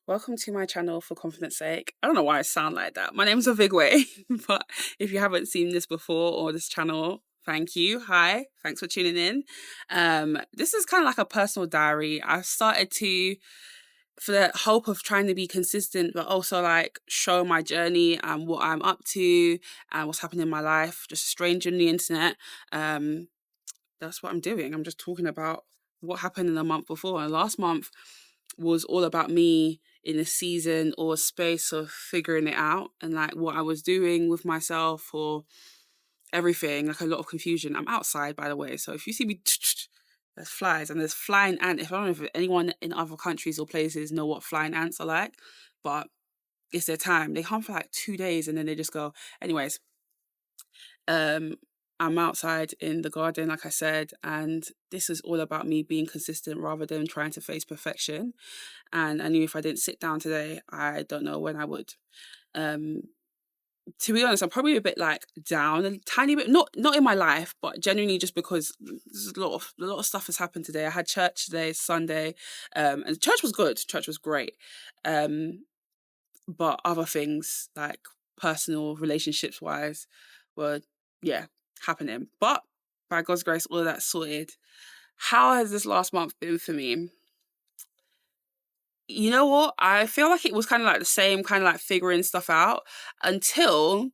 Welcome to my channel for confidence sake. I don't know why I sound like that. My name's Avigwe, but if you haven't seen this before or this channel, thank you. Hi, thanks for tuning in. This is kind of like a personal diary. I've started to, for the hope of trying to be consistent, but also like show my journey and what I'm up to and what's happening in my life. Just a stranger on the internet. Um, that's what I'm doing. I'm just talking about what happened in the month before. And last month was all about me in a season or a space of figuring it out and like what I was doing with myself or everything, like a lot of confusion. I'm outside, by the way. So if you see me, there's flies and there's flying ants. If I don't know if anyone in other countries or places know what flying ants are like, but it's their time. They come for like 2 days and then they just go. Anyways, um, I'm outside in the garden, like I said, and this is all about me being consistent rather than trying to face perfection. And I knew if I didn't sit down today, I don't know when I would. Um, to be honest, I'm probably a bit like down a tiny bit, not in my life, but genuinely just because there's a lot of stuff has happened today. I had church today, Sunday, and church was good. Church was great. Um, but other things like personal relationships wise were yeah happening. But by God's grace, all of that's sorted. How has this last month been for me? You know what? I feel like it was kind of like the same, kind of like figuring stuff out until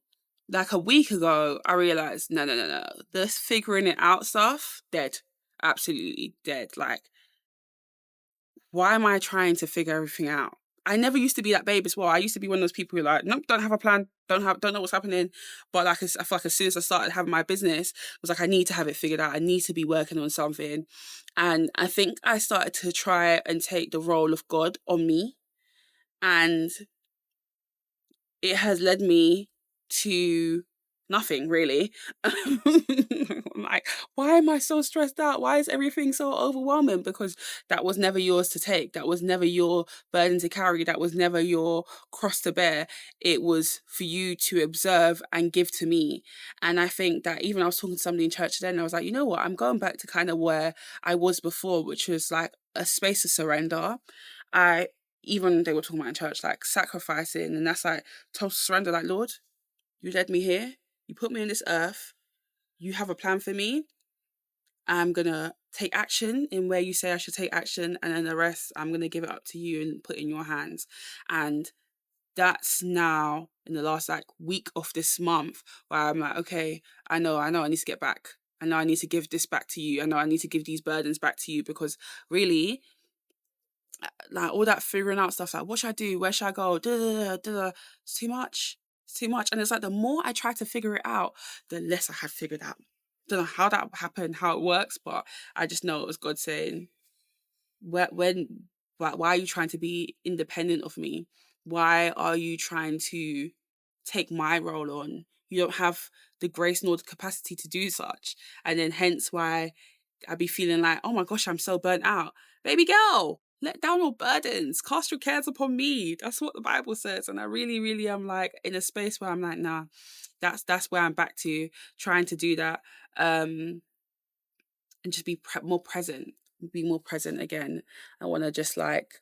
like a week ago, I realized no, no, no, no. This figuring it out stuff, dead. Absolutely dead. Like, why am I trying to figure everything out? I never used to be that babe as well. I used to be one of those people who are like, nope, don't have a plan, don't know what's happening. But like, I feel like as soon as I started having my business, it was like I need to have it figured out. I need to be working on something, and I think I started to try and take the role of God on me, and it has led me to nothing really. I'm like, why am I so stressed out? Why is everything so overwhelming? Because that was never yours to take. That was never your burden to carry. That was never your cross to bear. It was for you to observe and give to me. And I think that even I was talking to somebody in church today and I was like, you know what? I'm going back to kind of where I was before, which was like a space of surrender. I even they were talking about in church, like sacrificing, and that's like total surrender. Like, Lord, you led me here, you put me in this earth, you have a plan for me. I'm gonna take action in where you say I should take action, and then the rest I'm gonna give it up to you and put in your hands. And that's now in the last like week of this month where I'm like, okay, I know, I need to get back. I know I need to give this back to you. I know I need to give these burdens back to you because really like all that figuring out stuff like what should I do, where should I go, da, da, da, da, da. It's too much, it's too much. And it's like the more I try to figure it out, the less I had figured out. Don't know how that happened, how it works, but I just know it was God saying, when why are you trying to be independent of me? Why are you trying to take my role on? You don't have the grace nor the capacity to do such. And then hence why I'd be feeling like, oh my gosh, I'm so burnt out. Baby girl, let down your burdens, cast your cares upon me. That's what the Bible says. And I really, really am like in a space where I'm like, nah, that's where I'm back to trying to do that. And just be more present, be more present again. I want to just like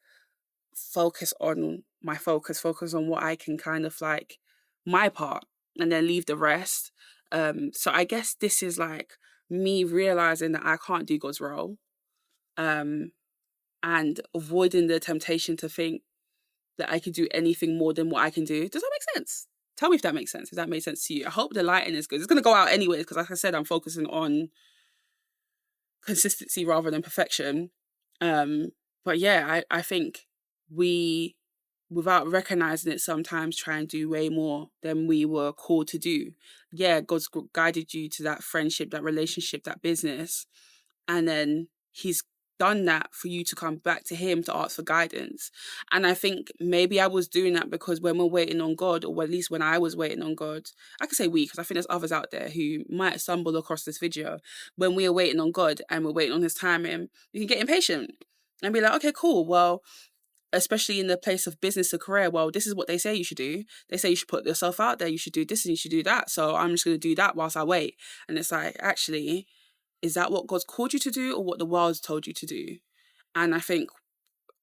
focus on my focus on what I can kind of like my part and then leave the rest. So I guess this is like me realizing that I can't do God's role, um, and avoiding the temptation to think that I could do anything more than what I can do. Does that make sense? Tell me if that makes sense. If that makes sense to you. I hope the lighting is good. It's going to go out anyways because, like I said, I'm focusing on consistency rather than perfection. Um, but yeah, I think we, without recognizing it, sometimes try and do way more than we were called to do. Yeah, God's guided you to that friendship, that relationship, that business, and then He's done that for you to come back to Him to ask for guidance. And I think maybe I was doing that because when we're waiting on God, or at least when I was waiting on God, I could say we, because I think there's others out there who might stumble across this video. When we are waiting on God and we're waiting on His timing, you can get impatient and be like, okay, cool. Well, especially in the place of business or career, well, this is what they say you should do. They say you should put yourself out there, you should do this and you should do that. So I'm just going to do that whilst I wait. And it's like, actually, is that what God's called you to do or what the world's told you to do? And I think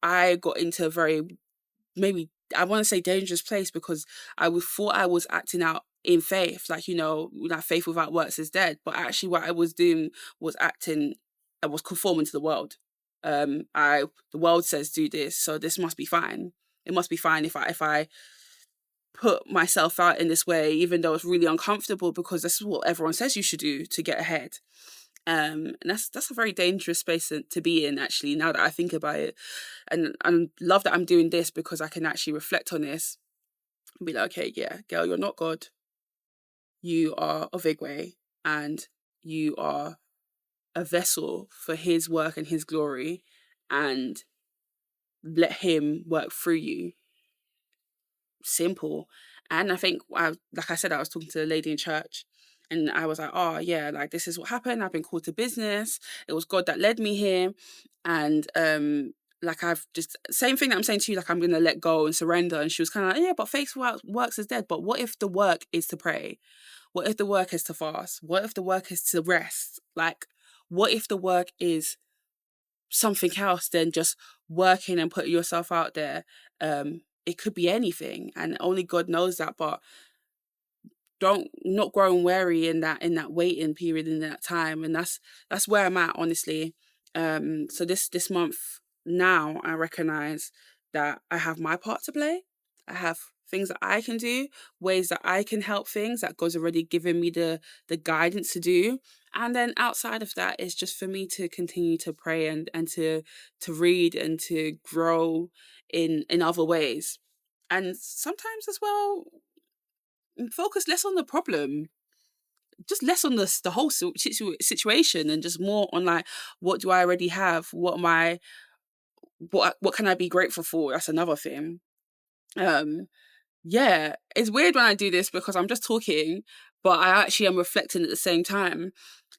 I got into a very maybe I want to say dangerous place, because I would thought I was acting out in faith, like, that faith without works is dead. But actually, what I was doing was acting, I was conforming to the world. The world says do this, so this must be fine. It must be fine if I put myself out in this way, even though it's really uncomfortable, because this is what everyone says you should do to get ahead. And that's a very dangerous space to be in, actually, now that I think about it. And I love that I'm doing this, because I can actually reflect on this and be like, okay, yeah, girl, you're not God. You are of Igwe, and you are a vessel for his work and his glory, and let him work through you. Simple. And I think, like I said, I was talking to a lady in church, and I was like, oh yeah, like, this is what happened. I've been called to business. It was God that led me here. And like, I've just, same thing that I'm saying to you, like, I'm gonna let go and surrender. And she was kind of like, yeah, but faith works is dead. But what if the work is to pray? What if the work is to fast? What if the work is to rest? Like, what if the work is something else than just working and putting yourself out there? It could be anything, and only God knows that. But don't not growing weary in that waiting period, in that time. And that's where I'm at, honestly. So this month, now I recognize that I have my part to play. I have things that I can do, ways that I can help, things that God's already given me the guidance to do. And then outside of that, it's just for me to continue to pray, and to read, and to grow in other ways. And sometimes as well, focus less on the problem, just less on the whole situation, and just more on, like, what do I already have? What can I be grateful for? That's another thing. Yeah, it's weird when I do this, because I'm just talking, but I actually am reflecting at the same time.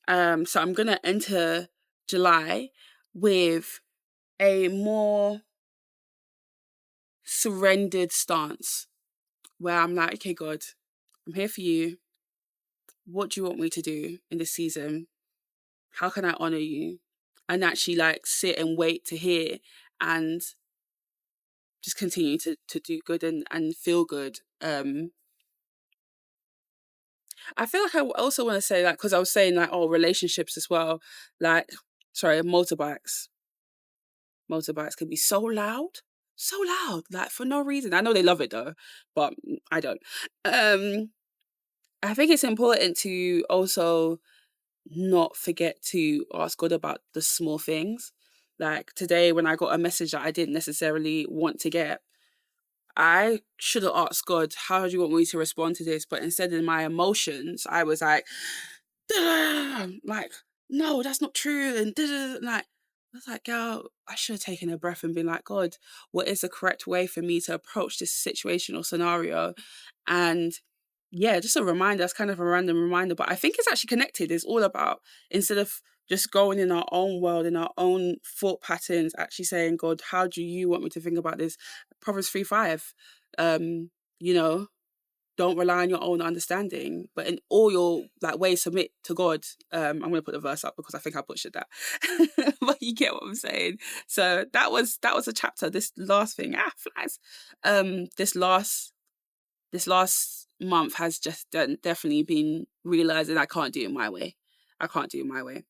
So I'm gonna enter July with a more surrendered stance, where I'm like, okay, God, I'm here for you. What do you want me to do in this season? How can I honor you? And actually, like, sit and wait to hear, and just continue to do good, and feel good. I feel like I also want to say, like, because I was saying, like, oh, relationships as well. Like, sorry, motorbikes can be so loud, like, for no reason. I know they love it though, but I don't. Um, I think it's important to also not forget to ask God about the small things. Like today, when I got a message that I didn't necessarily want to get, I should have asked God, how do you want me to respond to this? But instead, in my emotions, I was like, like, no, that's not true. And like, I was like, girl, I should have taken a breath and been like, God, what is the correct way for me to approach this situation or scenario? And yeah, just a reminder. It's kind of a random reminder, but I think it's actually connected. It's all about, instead of just going in our own world, in our own thought patterns, actually saying, God, how do you want me to think about this? Proverbs 3:5. You know, don't rely on your own understanding, but in all your, like, ways, submit to God. I'm gonna put the verse up because I think I butchered that. But you get what I'm saying. So that was a chapter. This last thing, flies. This last month has just definitely been realizing I can't do it my way. I can't do it my way.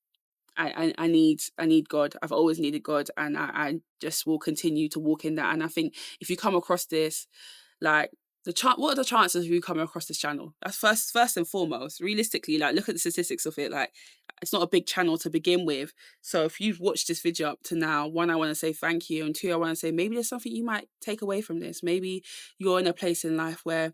I need God. I've always needed God, and I just will continue to walk in that. And I think if you come across this, like, what are the chances of you coming across this channel? That's first and foremost. Realistically, like, look at the statistics of it. Like, it's not a big channel to begin with. So if you've watched this video up to now, one, I want to say thank you, and two, I want to say maybe there's something you might take away from this. Maybe you're in a place in life where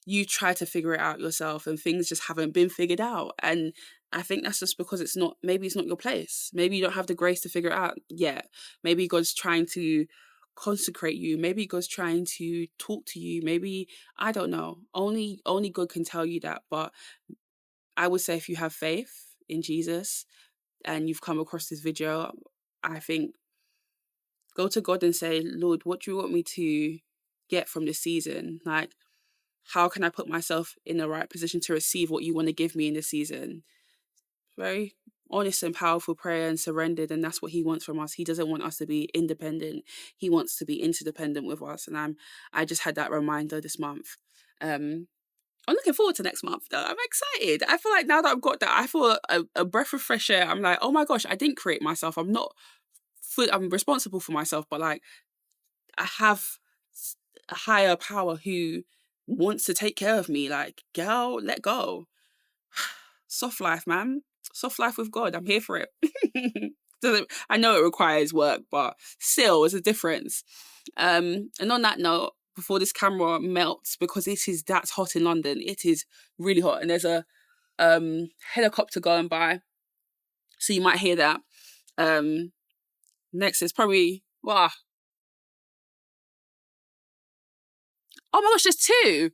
you try to figure it out yourself and things just haven't been figured out. And I think that's just because maybe it's not your place. Maybe you don't have the grace to figure it out yet. Maybe God's trying to consecrate you. Maybe God's trying to talk to you. Maybe, I don't know. Only God can tell you that. But I would say, if you have faith in Jesus and you've come across this video, I think go to God and say, Lord, what do you want me to get from this season? Like, how can I put myself in the right position to receive what you want to give me in this season? Very, honest and powerful prayer and surrendered, and that's what he wants from us. He doesn't want us to be independent. He wants to be interdependent with us. And I just had that reminder this month. I'm looking forward to next month though. I'm excited. I feel like now that I've got that, I feel a breath of fresh air. I'm like, oh my gosh, I didn't create myself. I'm responsible for myself, but like I have a higher power who wants to take care of me. Like, girl, let go. Soft life, man. Soft life with God. I'm here for it. I know it requires work, but still, there's a difference. And on that note, before this camera melts, because that's hot in London. It is really hot, and there's a helicopter going by, so you might hear that. Next is probably oh my gosh, there's two.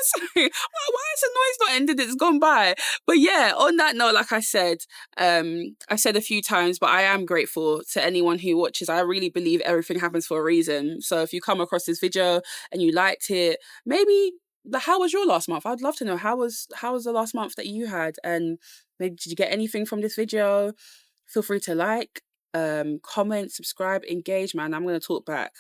Sorry, why is the noise not ended? It's gone by. But yeah, on that note, like I said, I've said a few times, but I am grateful to anyone who watches. I really believe everything happens for a reason. So if you come across this video and you liked it, maybe how was your last month? I'd love to know how was the last month that you had, and maybe did you get anything from this video? Feel free to like, comment, subscribe, engage, man. I'm gonna talk back.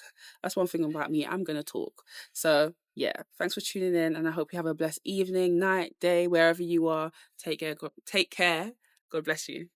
That's one thing about me. I'm gonna talk. So yeah, thanks for tuning in, and I hope you have a blessed evening, night, day, wherever you are. Take care. Take care. God bless you.